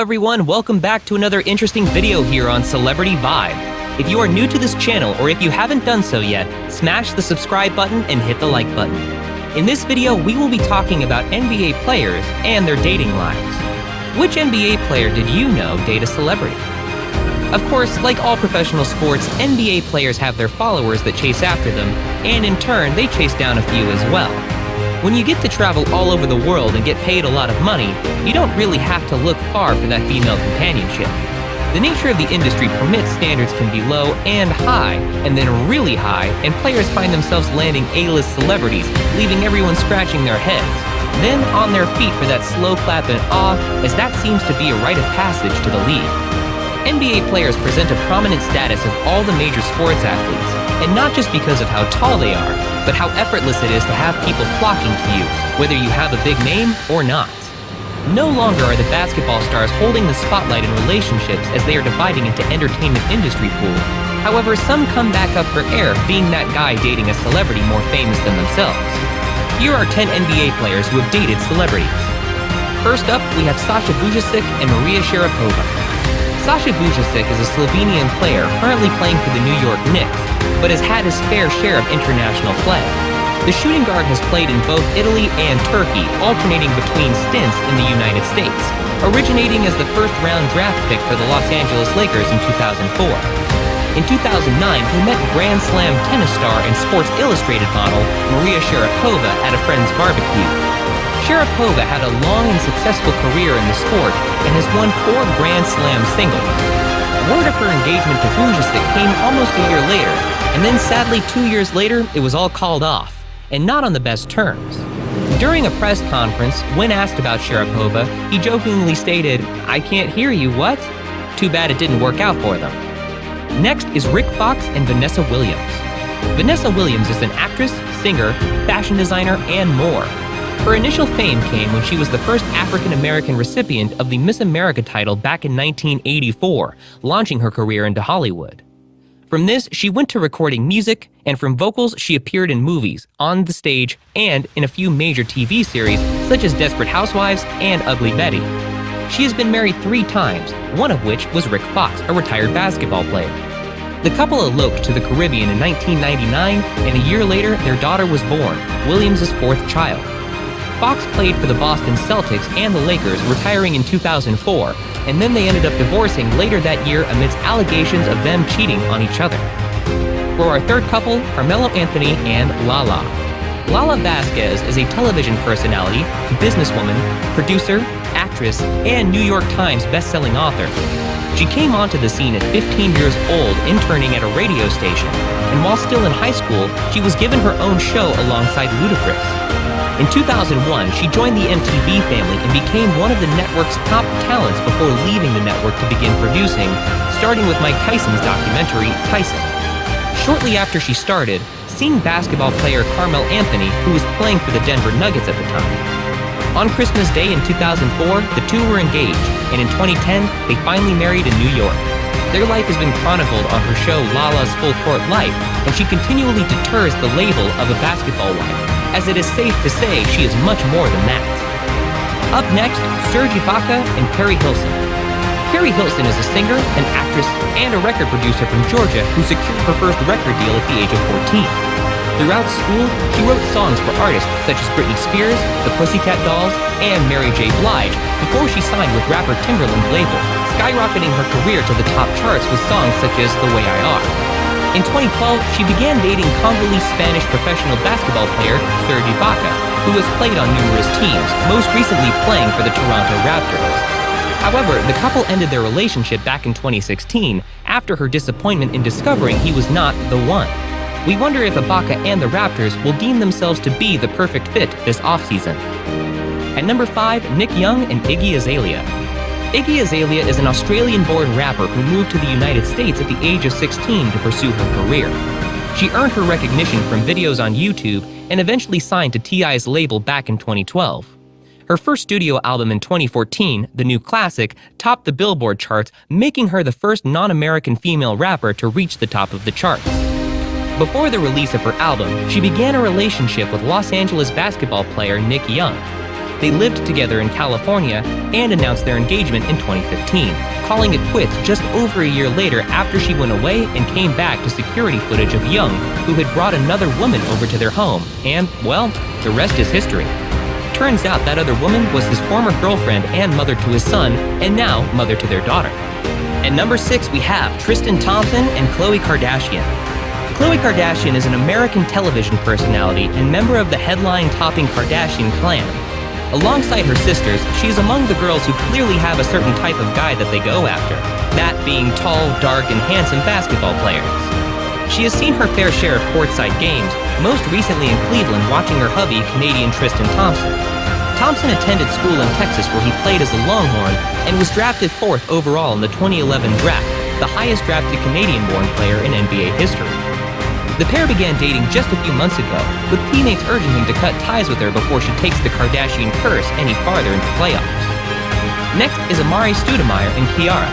everyone, welcome back to another interesting video here on Celebrity Vibe. If you are new to this channel or if you haven't done so yet, smash the subscribe button and hit the like button. In this video, we will be talking about NBA players and their dating lives. Which NBA player did you know date a celebrity? Of course, like all professional sports, NBA players have their followers that chase after them, and in turn, they chase down a few as well. When you get to travel all over the world and get paid a lot of money, you don't really have to look far for that female companionship. The nature of the industry permits standards can be low and high, and then really high, and players find themselves landing A-list celebrities, leaving everyone scratching their heads, then on their feet for that slow clap in awe, as that seems to be a rite of passage to the league. NBA players present a prominent status of all the major sports athletes, and not just because of how tall they are, but how effortless it is to have people flocking to you, whether you have a big name or not. No longer are the basketball stars holding the spotlight in relationships as they are dividing into entertainment industry pool. However, some come back up for air, being that guy dating a celebrity more famous than themselves. Here are 10 NBA players who have dated celebrities. First up, we have Sasha Vujacic and Maria Sharapova. Sasha Vujacic is a Slovenian player currently playing for the New York Knicks, but has had his fair share of international play. The shooting guard has played in both Italy and Turkey, alternating between stints in the United States, originating as the first-round draft pick for the Los Angeles Lakers in 2004. In 2009, he met Grand Slam tennis star and Sports Illustrated model Maria Sharapova at a friend's barbecue. Sharapova had a long and successful career in the sport and has won 4 Grand Slam singles. Word of her engagement to Vujacic came almost a year later, and then sadly 2 years later, it was all called off, and not on the best terms. During a press conference, when asked about Sharapova, he jokingly stated, "I can't hear you, what?" Too bad it didn't work out for them. Next is Rick Fox and Vanessa Williams. Vanessa Williams is an actress, singer, fashion designer, and more. Her initial fame came when she was the first African-American recipient of the Miss America title back in 1984, launching her career into Hollywood. From this, she went to recording music, and from vocals, she appeared in movies, on the stage, and in a few major TV series, such as Desperate Housewives and Ugly Betty. She has been married 3 times, one of which was Rick Fox, a retired basketball player. The couple eloped to the Caribbean in 1999, and a year later, their daughter was born, Williams' 4th child. Fox played for the Boston Celtics and the Lakers, retiring in 2004, and then they ended up divorcing later that year amidst allegations of them cheating on each other. For our third couple, Carmelo Anthony and Lala. Lala Vasquez is a television personality, businesswoman, producer, actress, and New York Times best-selling author. She came onto the scene at 15 years old, interning at a radio station, and while still in high school, she was given her own show alongside Ludacris. In 2001, she joined the MTV family and became one of the network's top talents before leaving the network to begin producing, starting with Mike Tyson's documentary, Tyson. Shortly after she started, seeing basketball player Carmelo Anthony, who was playing for the Denver Nuggets at the time. On Christmas Day in 2004, the two were engaged, and in 2010, they finally married in New York. Their life has been chronicled on her show Lala's Full Court Life, and she continually deters the label of a basketball wife, as it is safe to say she is much more than that. Up next, Serge Ibaka and Carrie Hilson. Carrie Hilson is a singer, an actress, and a record producer from Georgia who secured her first record deal at the age of 14. Throughout school, she wrote songs for artists such as Britney Spears, the Pussycat Dolls, and Mary J. Blige before she signed with rapper Timberland's label, skyrocketing her career to the top charts with songs such as The Way I Are. In 2012, she began dating Congolese Spanish professional basketball player Serge Ibaka, who has played on numerous teams, most recently playing for the Toronto Raptors. However, the couple ended their relationship back in 2016 after her disappointment in discovering he was not the one. We wonder if Ibaka and the Raptors will deem themselves to be the perfect fit this offseason. At number 5, Nick Young and Iggy Azalea. Iggy Azalea is an Australian-born rapper who moved to the United States at the age of 16 to pursue her career. She earned her recognition from videos on YouTube and eventually signed to T.I.'s label back in 2012. Her first studio album in 2014, The New Classic, topped the Billboard charts, making her the first non-American female rapper to reach the top of the charts. Before the release of her album, she began a relationship with Los Angeles basketball player Nick Young. they lived together in California and announced their engagement in 2015, calling it quits just over a year later after she went away and came back to security footage of Young, who had brought another woman over to their home, and, well, the rest is history. Turns out that other woman was his former girlfriend and mother to his son, and now mother to their daughter. At number 6, we have Tristan Thompson and Khloe Kardashian. Khloe Kardashian is an American television personality and member of the headline-topping Kardashian clan. Alongside her sisters, she is among the girls who clearly have a certain type of guy that they go after, that being tall, dark, and handsome basketball players. She has seen her fair share of courtside games, most recently in Cleveland watching her hubby, Canadian Tristan Thompson. Thompson attended school in Texas where he played as a Longhorn and was drafted 4th overall in the 2011 draft, the highest drafted Canadian-born player in NBA history. The pair began dating just a few months ago, with teammates urging him to cut ties with her before she takes the Kardashian curse any farther into playoffs. Next is Amari Stoudemire and Kiara.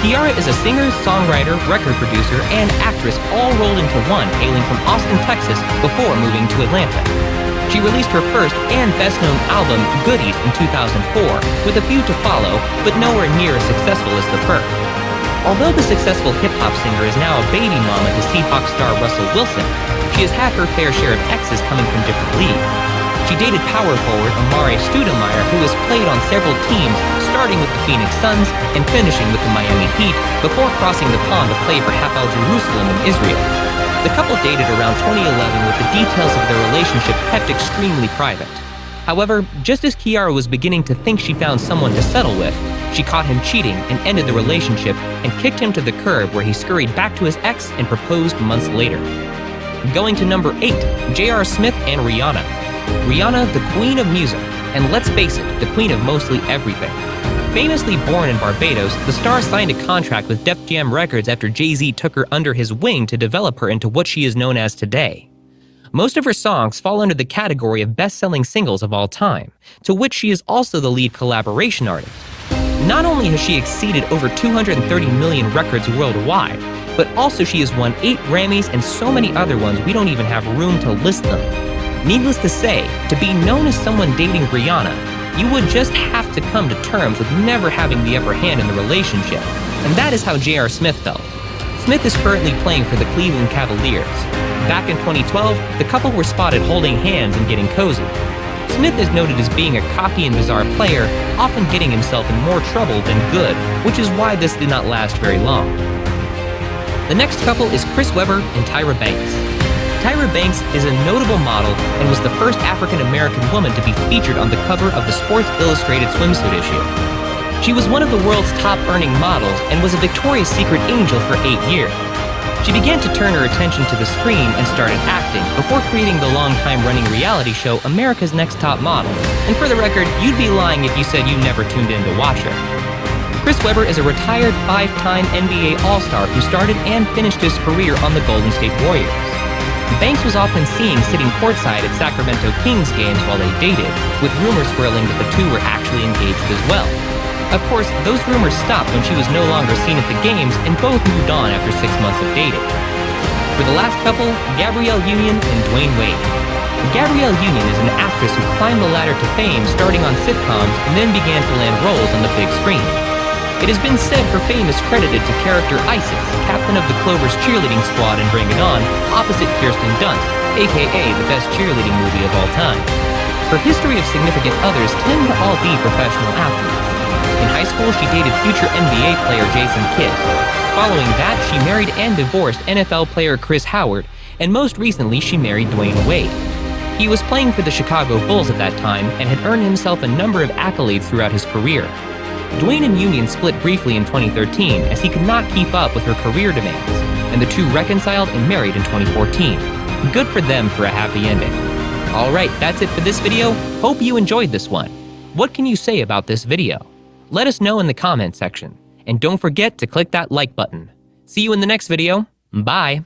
Kiara is a singer, songwriter, record producer, and actress all rolled into one, hailing from Austin, Texas, before moving to Atlanta. She released her first and best-known album, Goodies, in 2004, with a few to follow, but nowhere near as successful as the first. Although the successful hip-hop singer is now a baby mama to Seahawks star Russell Wilson, she has had her fair share of exes coming from different leagues. She dated power forward Amari Stoudemire, who has played on several teams, starting with the Phoenix Suns and finishing with the Miami Heat, before crossing the pond to play for Hapoel Jerusalem in Israel. The couple dated around 2011 with the details of their relationship kept extremely private. However, just as Kiara was beginning to think she found someone to settle with, she caught him cheating and ended the relationship and kicked him to the curb, where he scurried back to his ex and proposed months later. Going to number 8, J.R. Smith and Rihanna. Rihanna, the queen of music, and let's face it, the queen of mostly everything. Famously born in Barbados, the star signed a contract with Def Jam Records after Jay-Z took her under his wing to develop her into what she is known as today. Most of her songs fall under the category of best-selling singles of all time, to which she is also the lead collaboration artist. Not only has she exceeded over 230 million records worldwide, but also she has won 8 Grammys and so many other ones we don't even have room to list them. Needless to say, to be known as someone dating Rihanna, you would just have to come to terms with never having the upper hand in the relationship, and that is how J.R. Smith felt. Smith is currently playing for the Cleveland Cavaliers. Back in 2012, the couple were spotted holding hands and getting cozy. Smith is noted as being a cocky and bizarre player, often getting himself in more trouble than good, which is why this did not last very long. The next couple is Chris Webber and Tyra Banks. Tyra Banks is a notable model and was the first African-American woman to be featured on the cover of the Sports Illustrated swimsuit issue. She was one of the world's top-earning models and was a Victoria's Secret angel for 8 years. She began to turn her attention to the screen and started acting before creating the long-time running reality show America's Next Top Model. And for the record, you'd be lying if you said you never tuned in to watch her. Chris Webber is a retired 5-time NBA All-Star who started and finished his career on the Golden State Warriors. Banks was often seen sitting courtside at Sacramento Kings games while they dated, with rumors swirling that the two were actually engaged as well. Of course, those rumors stopped when she was no longer seen at the games and both moved on after 6 months of dating. For the last couple, Gabrielle Union and Dwayne Wade. Gabrielle Union is an actress who climbed the ladder to fame starting on sitcoms and then began to land roles on the big screen. It has been said her fame is credited to character Isis, captain of the Clover's cheerleading squad in Bring It On, opposite Kirsten Dunst, aka the best cheerleading movie of all time. Her history of significant others tend to all be professional athletes. In high school, she dated future NBA player Jason Kidd. Following that, she married and divorced NFL player Chris Howard, and most recently she married Dwayne Wade. He was playing for the Chicago Bulls at that time and had earned himself a number of accolades throughout his career. Dwayne and Union split briefly in 2013 as he could not keep up with her career demands, and the two reconciled and married in 2014. Good for them for a happy ending. Alright, that's it for this video. Hope you enjoyed this one. What can you say about this video? Let us know in the comment section. And don't forget to click that like button. See you in the next video. Bye!